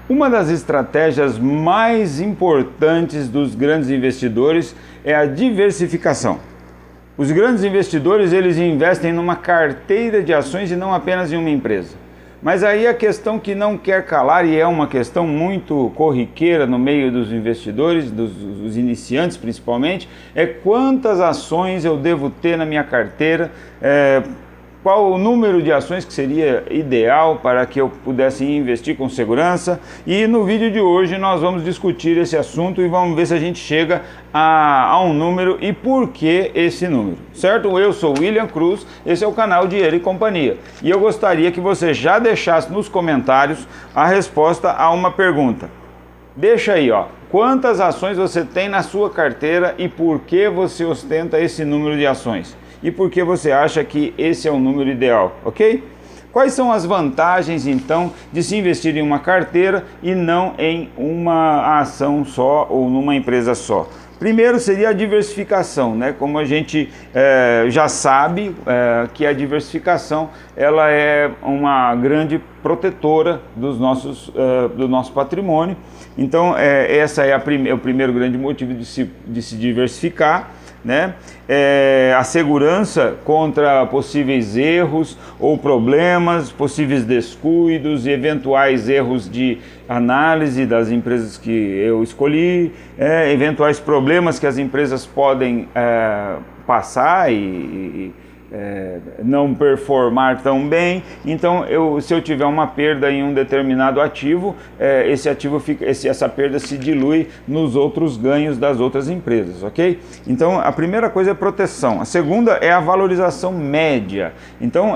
Uma das estratégias mais importantes dos grandes investidores é a diversificação. Os grandes investidores, eles investem numa carteira de ações e não apenas em uma empresa. Mas aí a questão que não quer calar, e é uma questão muito corriqueira no meio dos investidores, dos iniciantes principalmente, é quantas ações eu devo ter na minha carteira, qual o número de ações que seria ideal para que eu pudesse investir com segurança. E no vídeo de hoje nós vamos discutir esse assunto e vamos ver se a gente chega a um número e por que esse número, certo? Eu sou William Cruz, esse é o canal Dinheiro e Companhia e eu gostaria que você já deixasse nos comentários a resposta a uma pergunta. Deixa aí, ó, quantas ações você tem na sua carteira e por que você ostenta esse número de ações? E por que você acha que esse é o número ideal, ok? Quais são as vantagens, então, de se investir em uma carteira e não em uma ação só ou numa empresa só? Primeiro seria a diversificação, né? Como a gente já sabe que a diversificação ela é uma grande protetora do nosso patrimônio. Então, essa é o primeiro grande motivo de se diversificar, né? A segurança contra possíveis erros ou problemas, possíveis descuidos e eventuais erros de análise das empresas que eu escolhi, eventuais problemas que as empresas podem passar e não performar tão bem. Então, se eu tiver uma perda em um determinado ativo, essa perda se dilui nos outros ganhos das outras empresas, ok? Então, a primeira coisa é proteção. A segunda é a valorização média. Então,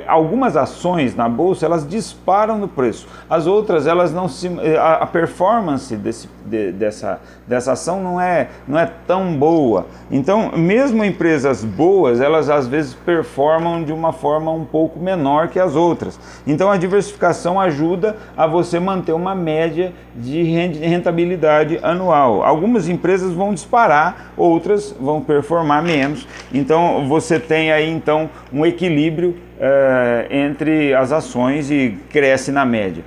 algumas ações na bolsa, elas disparam no preço. As outras, elas não a performance dessa ação não é tão boa. Então, mesmo empresas boas, elas às vezes performam de uma forma um pouco menor que as outras. Então a diversificação ajuda a você manter uma média de rentabilidade anual. Algumas empresas vão disparar, outras vão performar menos. Então você tem aí então um equilíbrio entre as ações e cresce na média.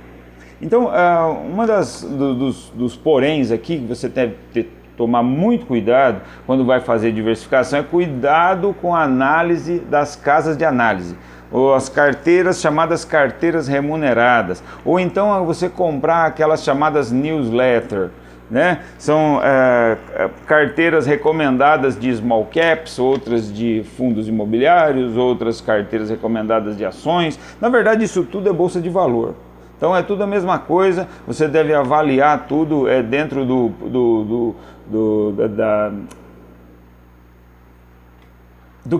Então uma dos poréns aqui que você deve tomar muito cuidado quando vai fazer diversificação é cuidado com a análise das casas de análise, ou as carteiras chamadas carteiras remuneradas, ou então você comprar aquelas chamadas newsletter, né? São carteiras recomendadas de small caps, outras de fundos imobiliários, outras carteiras recomendadas de ações. Na verdade, isso tudo é bolsa de valor. Então é tudo a mesma coisa, você deve avaliar tudo dentro do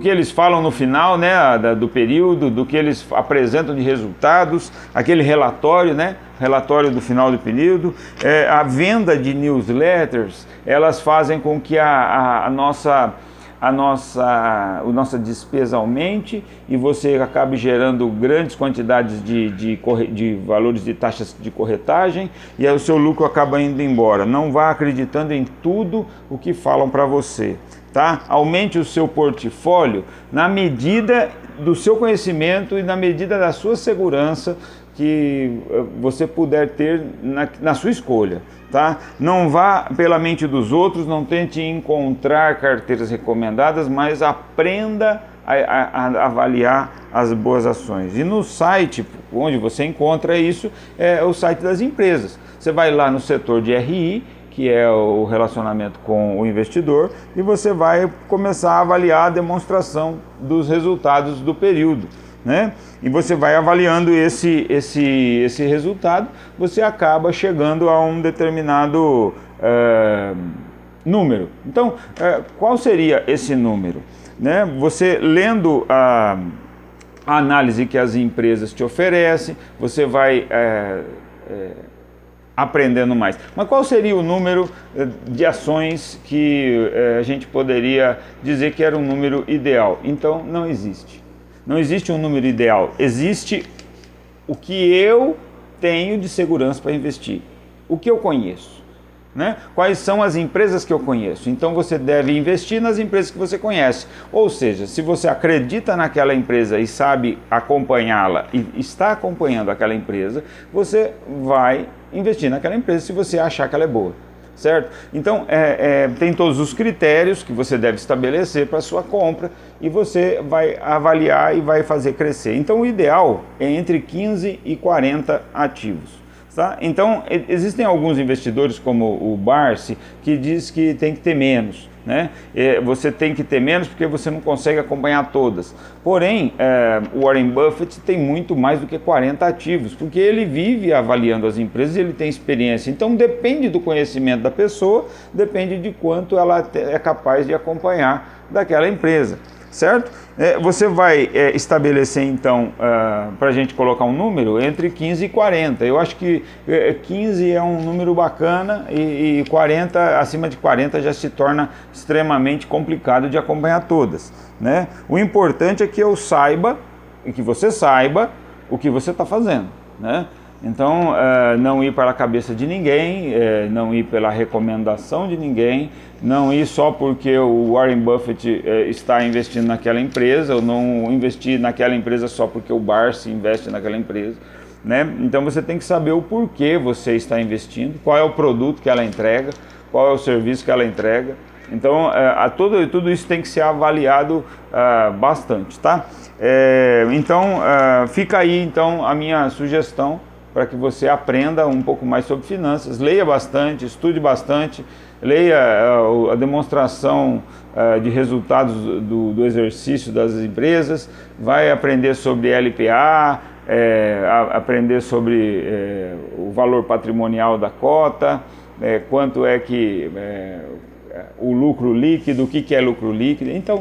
que eles falam no final, né, do período, do que eles apresentam de resultados, aquele relatório, né, relatório do final do período. A venda de newsletters, elas fazem com que a nossa despesa aumente e você acabe gerando grandes quantidades de valores de taxas de corretagem e aí o seu lucro acaba indo embora. Não vá acreditando em tudo o que falam para você, tá? Aumente o seu portfólio na medida do seu conhecimento e na medida da sua segurança que você puder ter na sua escolha, tá? Não vá pela mente dos outros, não tente encontrar carteiras recomendadas, mas aprenda a avaliar as boas ações. E no site onde você encontra isso é o site das empresas. Você vai lá no setor de RI, que é o relacionamento com o investidor, e você vai começar a avaliar a demonstração dos resultados do período, né? E você vai avaliando esse resultado, você acaba chegando a um determinado número. Então, qual seria esse número? Né? Você lendo a análise que as empresas te oferecem, você vai aprendendo mais. Mas qual seria o número de ações que a gente poderia dizer que era um número ideal? Então, não existe. Não existe um número ideal, existe o que eu tenho de segurança para investir, o que eu conheço. né? Quais são as empresas que eu conheço? Então você deve investir nas empresas que você conhece. Ou seja, se você acredita naquela empresa e sabe acompanhá-la e está acompanhando aquela empresa, você vai investir naquela empresa se você achar que ela é boa. Certo? Então, tem todos os critérios que você deve estabelecer para a sua compra e você vai avaliar e vai fazer crescer. Então, o ideal é entre 15 e 40 ativos. Tá? Então, existem alguns investidores, como o Barsi, que diz que tem que ter menos. Né? Você tem que ter menos porque você não consegue acompanhar todas. Porém, o Warren Buffett tem muito mais do que 40 ativos, porque ele vive avaliando as empresas e ele tem experiência. Então, depende do conhecimento da pessoa, depende de quanto ela é capaz de acompanhar daquela empresa. Certo? Você vai estabelecer, então, para a gente colocar um número, entre 15 e 40. Eu acho que 15 é um número bacana e 40, acima de 40 já se torna extremamente complicado de acompanhar todas. Né? O importante é que eu saiba, e que você saiba o que você está fazendo. Né? Então, não ir para a cabeça de ninguém, não ir pela recomendação de ninguém, não ir só porque o Warren Buffett está investindo naquela empresa, ou não investir naquela empresa só porque o Barsi investe naquela empresa. Né? Então, você tem que saber o porquê você está investindo, qual é o produto que ela entrega, qual é o serviço que ela entrega. Então, tudo isso tem que ser avaliado bastante. Tá? Então, fica aí então, a minha sugestão, para que você aprenda um pouco mais sobre finanças, leia bastante, estude bastante, leia a demonstração de resultados do exercício das empresas, vai aprender sobre LPA, aprender sobre o valor patrimonial da cota, quanto é que o lucro líquido, o que é lucro líquido. Então,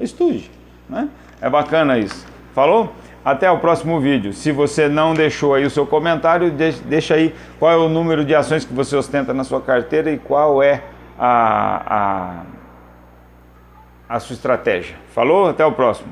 estude, né? É bacana isso. Falou? Até o próximo vídeo. Se você não deixou aí o seu comentário, deixa aí qual é o número de ações que você ostenta na sua carteira e qual é a sua estratégia. Falou? Até o próximo.